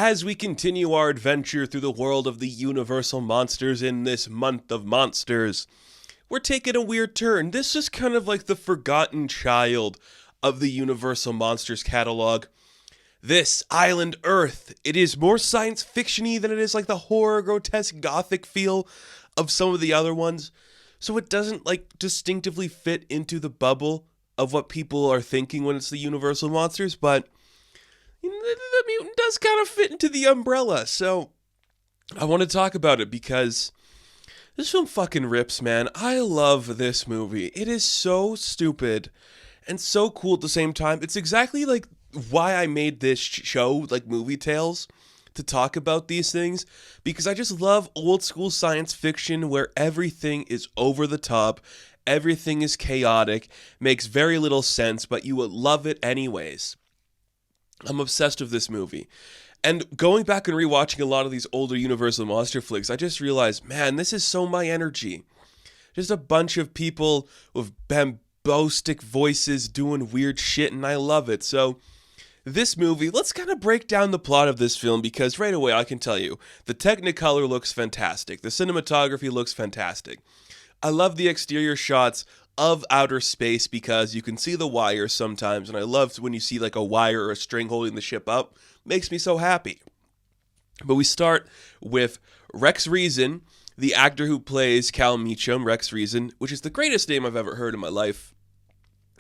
As we continue our adventure through the world of the Universal Monsters in this month of monsters, we're taking a weird turn. This is kind of like the forgotten child of the Universal Monsters catalog. This Island Earth, it is more science fiction-y than it is like the horror, grotesque, gothic feel of some of the other ones. So it doesn't like distinctively fit into the bubble of what people are thinking when it's the Universal Monsters, but the mutant does kind of fit into the umbrella. So I want to talk about it because this film fucking rips, man. I love this movie. It is so stupid and so cool at the same time. It's exactly like why I made this show, like Movie Tales, to talk about these things, because I just love old school science fiction where everything is over the top, everything is chaotic, makes very little sense, but you will love it anyways. I'm obsessed with this movie. And going back and rewatching a lot of these older Universal Monster flicks, I just realized, man, this is so my energy. Just a bunch of people with bombastic voices doing weird shit, and I love it. So this movie, let's kind of break down the plot of this film, because right away I can tell you, the Technicolor looks fantastic. The cinematography looks fantastic. I love the exterior shots of outer space because you can see the wires sometimes, and I love when you see like a wire or a string holding the ship up. Makes me so happy. But we start with Rex Reason, the actor who plays Cal Meacham, Rex Reason, which is the greatest name I've ever heard in my life.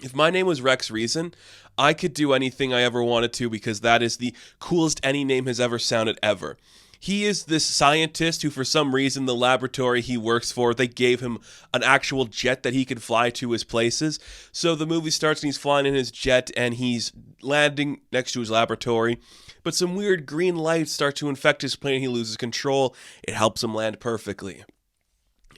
If my name was Rex Reason, I could do anything I ever wanted to, because that is the coolest any name has ever sounded ever. He is this scientist who, for some reason, the laboratory he works for, they gave him an actual jet that he could fly to his places. So the movie starts and he's flying in his jet and he's landing next to his laboratory. But some weird green lights start to infect his plane and he loses control. It helps him land perfectly.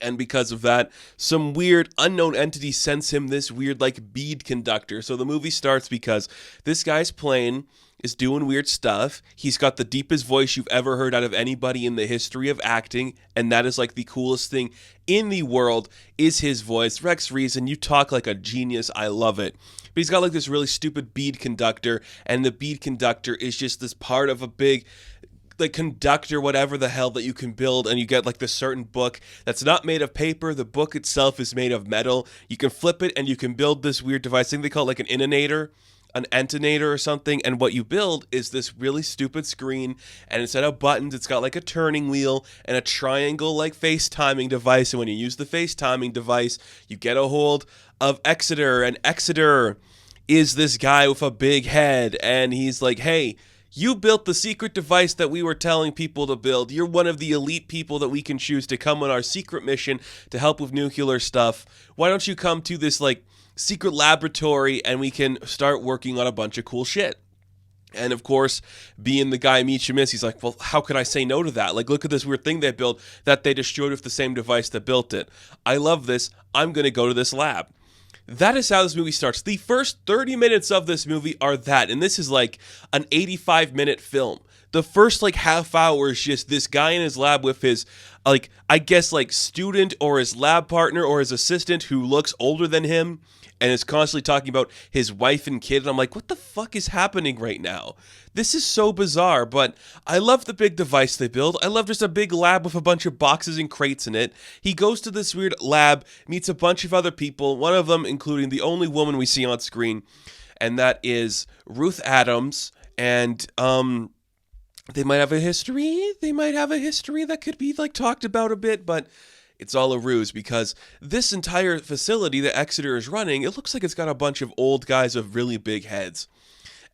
And because of that, some weird unknown entity sends him this weird like bead conductor. So the movie starts because this guy's plane is doing weird stuff. He's got the deepest voice you've ever heard out of anybody in the history of acting, and that is like the coolest thing in the world is his voice. Rex Reason, you talk like a genius. I love it. But he's got like this really stupid bead conductor, and the bead conductor is just this part of a big like conductor, whatever the hell, that you can build, and you get like this certain book that's not made of paper. The book itself is made of metal. You can flip it and you can build this weird device. I think they call it like an antenator or something, and what you build is this really stupid screen, and instead of buttons, it's got like a turning wheel and a triangle like FaceTiming device, and when you use the FaceTiming device, you get a hold of Exeter, and Exeter is this guy with a big head, and he's like, hey, you built the secret device that we were telling people to build. You're one of the elite people that we can choose to come on our secret mission to help with nuclear stuff. Why don't you come to this like secret laboratory and we can start working on a bunch of cool shit? And of course, being the guy Meacham is, he's like, well, how could I say no to that? Like, look at this weird thing they built that they destroyed with the same device that built it. I love this. I'm going to go to this lab. That is how this movie starts. The first 30 minutes of this movie are that, and this is like an 85-minute film. The first like half hour is just this guy in his lab with his like, I guess like student or his lab partner or his assistant who looks older than him and is constantly talking about his wife and kid. And I'm like, what the fuck is happening right now? This is so bizarre, but I love the big device they build. I love just a big lab with a bunch of boxes and crates in it. He goes to this weird lab, meets a bunch of other people, one of them including the only woman we see on screen, and that is Ruth Adams. And they might have a history. They might have a history that could be like talked about a bit, but it's all a ruse, because this entire facility that Exeter is running, it looks like it's got a bunch of old guys with really big heads.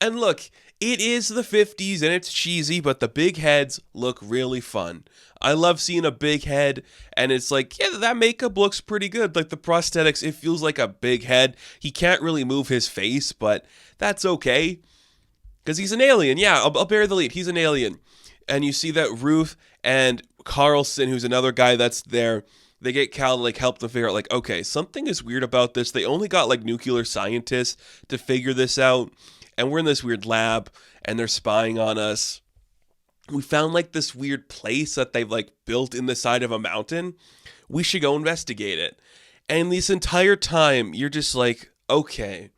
And look, it is the 50s and it's cheesy, but the big heads look really fun. I love seeing a big head, and it's like, yeah, that makeup looks pretty good. Like the prosthetics, it feels like a big head. He can't really move his face, but that's okay, because he's an alien. Yeah, I'll bear the lead. He's an alien. And you see that Ruth and Carlson, who's another guy that's there, they get Cal to like help them figure out like, okay, something is weird about this. They only got like nuclear scientists to figure this out, and we're in this weird lab and they're spying on us. We found like this weird place that they've like built in the side of a mountain. We should go investigate it. And this entire time you're just like, okay,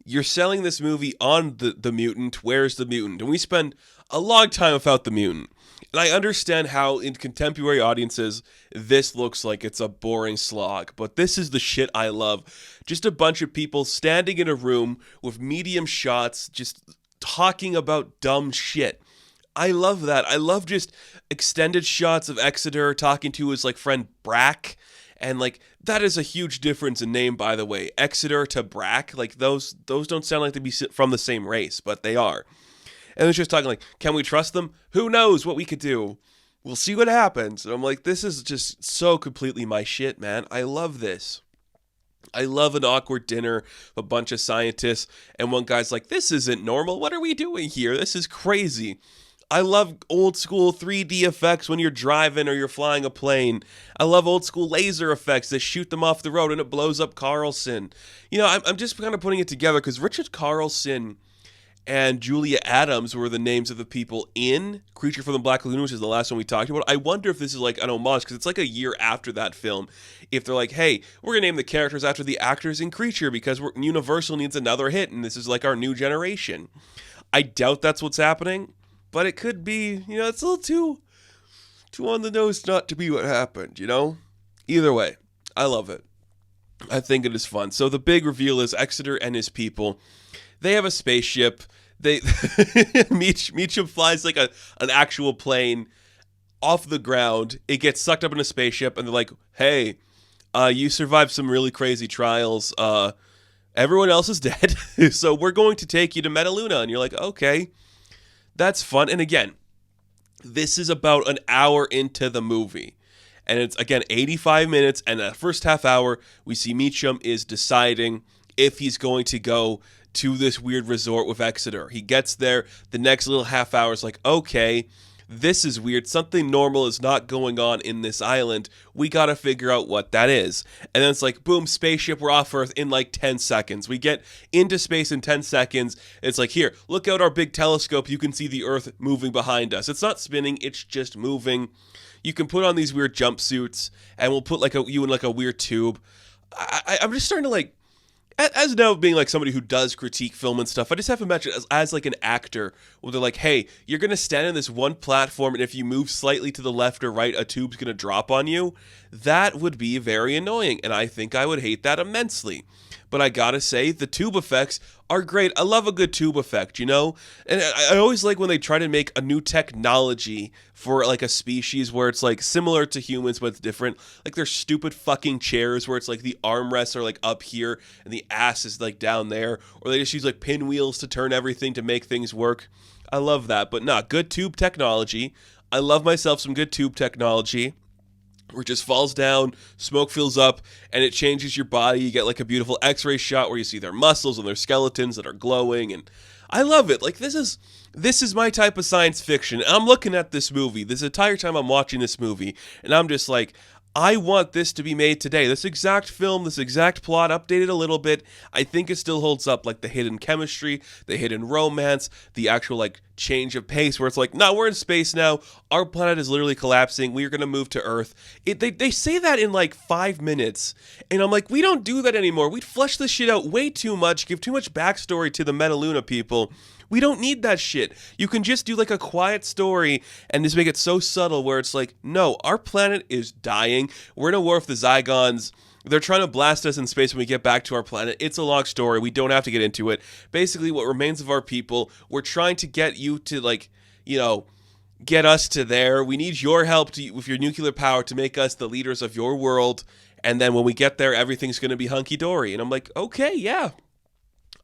You're selling this movie on the mutant. Where's the mutant? And we spend a long time without the mutant. And I understand how in contemporary audiences this looks like it's a boring slog, but this is the shit I love. Just a bunch of people standing in a room with medium shots just talking about dumb shit. I love that. I love just extended shots of Exeter talking to his like friend Brack. And like that is a huge difference in name, by the way. Exeter to Brack, like those don't sound like they'd be from the same race, but they are. And it's just talking like, can we trust them? Who knows what we could do? We'll see what happens. And I'm like, this is just so completely my shit, man. I love this. I love an awkward dinner, a bunch of scientists, and one guy's like, this isn't normal. What are we doing here? This is crazy. I love old school 3D effects when you're driving or you're flying a plane. I love old school laser effects that shoot them off the road and it blows up Carlson. You know, I'm just kind of putting it together because Richard Carlson and Julia Adams were the names of the people in Creature from the Black Lagoon, which is the last one we talked about. I wonder if this is like an homage, because it's like a year after that film. If they're like, hey, we're going to name the characters after the actors in Creature because Universal needs another hit, and this is like our new generation. I doubt that's what's happening, but it could be, you know, it's a little too on the nose not to be what happened, you know? Either way, I love it. I think it is fun. So the big reveal is Exeter and his people. They have a spaceship. Meacham flies like an actual plane off the ground. It gets sucked up in a spaceship, and they're like, hey, you survived some really crazy trials. Everyone else is dead, so we're going to take you to Metaluna. And you're like, okay, that's fun. And again, this is about an hour into the movie. And it's, again, 85 minutes, and the first half hour, we see Meacham is deciding if he's going to go to this weird resort with Exeter. He gets there, the next little half hour is like, okay, this is weird. Something normal is not going on in this island. We gotta figure out what that is. And then it's like, boom, spaceship, we're off Earth in like 10 seconds. We get into space in 10 seconds. It's like, here, look out our big telescope. You can see the Earth moving behind us. It's not spinning, it's just moving. You can put on these weird jumpsuits, and we'll put like you in like a weird tube. I'm just starting to like, as now being like somebody who does critique film and stuff, I just have to imagine as like an actor where they're like, hey, you're going to stand on this one platform, and if you move slightly to the left or right, a tube's going to drop on you. That would be very annoying, and I think I would hate that immensely. But I gotta say, the tube effects are great. I love a good tube effect, you know? And I always like when they try to make a new technology for like a species where it's like similar to humans but it's different. Like their stupid fucking chairs where it's like the armrests are like up here and the ass is like down there. Or they just use like pinwheels to turn everything to make things work. I love that. But nah, good tube technology. I love myself some good tube technology. Where it just falls down, smoke fills up, and it changes your body. You get like a beautiful x-ray shot where you see their muscles and their skeletons that are glowing, and I love it. Like this is my type of science fiction. And I'm looking at this movie this entire time I'm watching this movie, and I'm just like, I want this to be made today. This exact film, this exact plot, updated a little bit. I think it still holds up, like the hidden chemistry, the hidden romance, the actual like change of pace where it's like, no, we're in space now. Our planet is literally collapsing. We are going to move to Earth. They say that in like 5 minutes. And I'm like, we don't do that anymore. We flesh this shit out way too much, give too much backstory to the Metaluna people. We don't need that shit. You can just do like a quiet story and just make it so subtle where it's like, no, our planet is dying. We're in a war with the Zygons. They're trying to blast us in space when we get back to our planet. It's a long story. We don't have to get into it. Basically, what remains of our people, we're trying to get you to like, you know, get us to there. We need your help with your nuclear power to make us the leaders of your world. And then when we get there, everything's going to be hunky-dory. And I'm like, okay, yeah,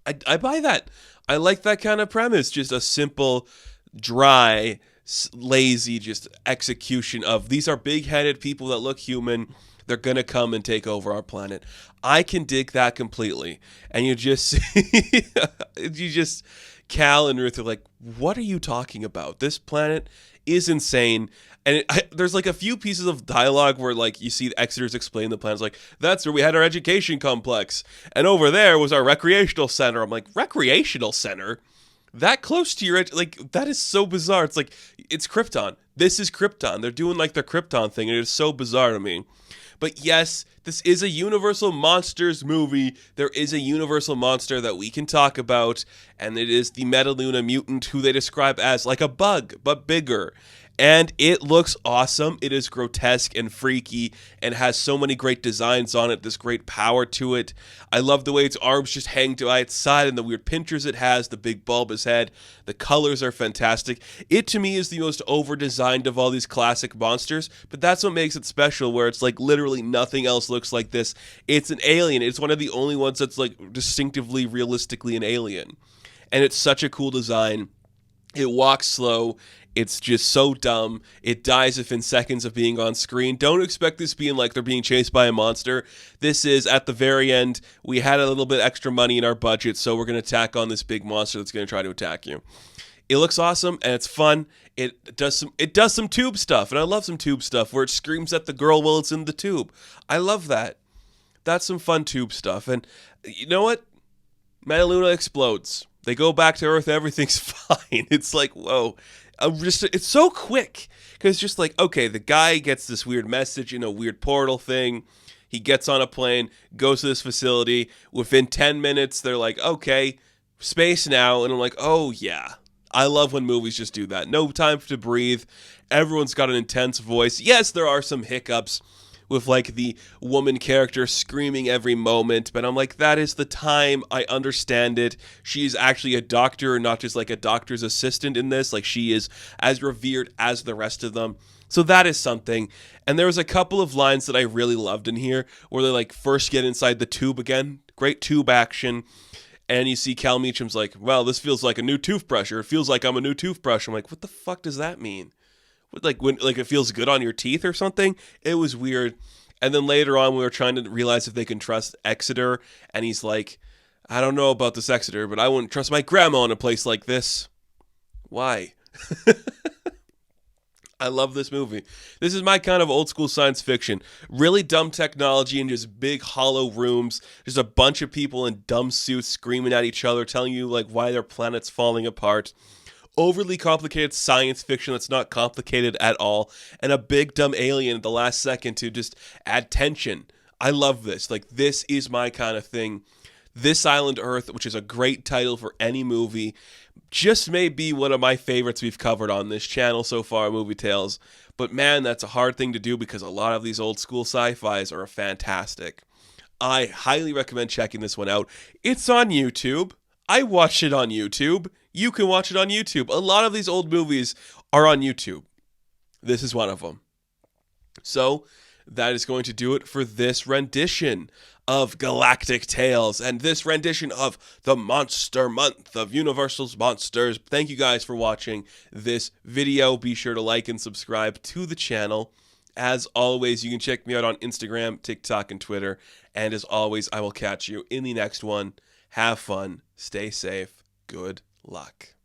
I buy that. I like that kind of premise. Just a simple, dry, lazy, just execution of these are big-headed people that look human. They're going to come and take over our planet. I can dig that completely. And you just, Cal and Ruth are like, what are you talking about? This planet is insane. And there's like a few pieces of dialogue where like you see Exeter's explain the plans, like, that's where we had our education complex. And over there was our recreational center. I'm like, recreational center? That close to your, like, that is so bizarre. It's like, it's Krypton. This is Krypton. They're doing like their Krypton thing, and it is so bizarre to me. But yes, this is a Universal Monsters movie. There is a Universal monster that we can talk about, and it is the Metaluna mutant, who they describe as like a bug, but bigger. And it looks awesome. It is grotesque and freaky and has so many great designs on it, this great power to it. I love the way its arms just hang to its side and the weird pinchers it has, the big bulbous head. The colors are fantastic. It, to me, is the most over-designed of all these classic monsters, but that's what makes it special, where it's like literally nothing else looks like this. It's an alien. It's one of the only ones that's like distinctively, realistically an alien. And it's such a cool design. It walks slow. It's just so dumb. It dies within seconds of being on screen. Don't expect this being like they're being chased by a monster. This is, at the very end, we had a little bit extra money in our budget, so we're going to tack on this big monster that's going to try to attack you. It looks awesome, and it's fun. It does some tube stuff, and I love some tube stuff, where it screams at the girl while it's in the tube. I love that. That's some fun tube stuff. And you know what? Metaluna explodes. They go back to Earth, everything's fine. It's like, whoa. It's so quick, because it's just like, okay, the guy gets this weird message in a weird portal thing. He gets on a plane, goes to this facility. Within 10 minutes, they're like, okay, space now. And I'm like, oh, yeah. I love when movies just do that. No time to breathe. Everyone's got an intense voice. Yes, there are some hiccups with like the woman character screaming every moment, but I'm like, that is the time. I understand it. She's actually a doctor, not just like a doctor's assistant in this. Like, she is as revered as the rest of them. So that is something. And there was a couple of lines that I really loved in here, where they like first get inside the tube again. Great tube action. And you see Cal Meacham's like, well, this feels like a new toothbrush, or it feels like I'm a new toothbrush. I'm like, what the fuck does that mean? Like, when like it feels good on your teeth or something? It was weird. And then later on, we were trying to realize if they can trust Exeter, and he's like, I don't know about this Exeter, but I wouldn't trust my grandma in a place like this. Why? I love this movie. This is my kind of old school science fiction. Really dumb technology and just big hollow rooms. There's a bunch of people in dumb suits screaming at each other, telling you like why their planet's falling apart. Overly complicated science fiction that's not complicated at all, and a big dumb alien at the last second to just add tension. I love this. Like, this is my kind of thing. This Island Earth, which is a great title for any movie, just may be one of my favorites we've covered on this channel so far, Movie Tales. But man, that's a hard thing to do, because a lot of these old school sci-fis are fantastic. I highly recommend checking this one out. It's on YouTube. I watched it on YouTube. You can watch it on YouTube. A lot of these old movies are on YouTube. This is one of them. So that is going to do it for this rendition of Galactic Tales and this rendition of the Monster Month of Universal's Monsters. Thank you guys for watching this video. Be sure to like and subscribe to the channel. As always, you can check me out on Instagram, TikTok, and Twitter. And as always, I will catch you in the next one. Have fun. Stay safe. Good luck.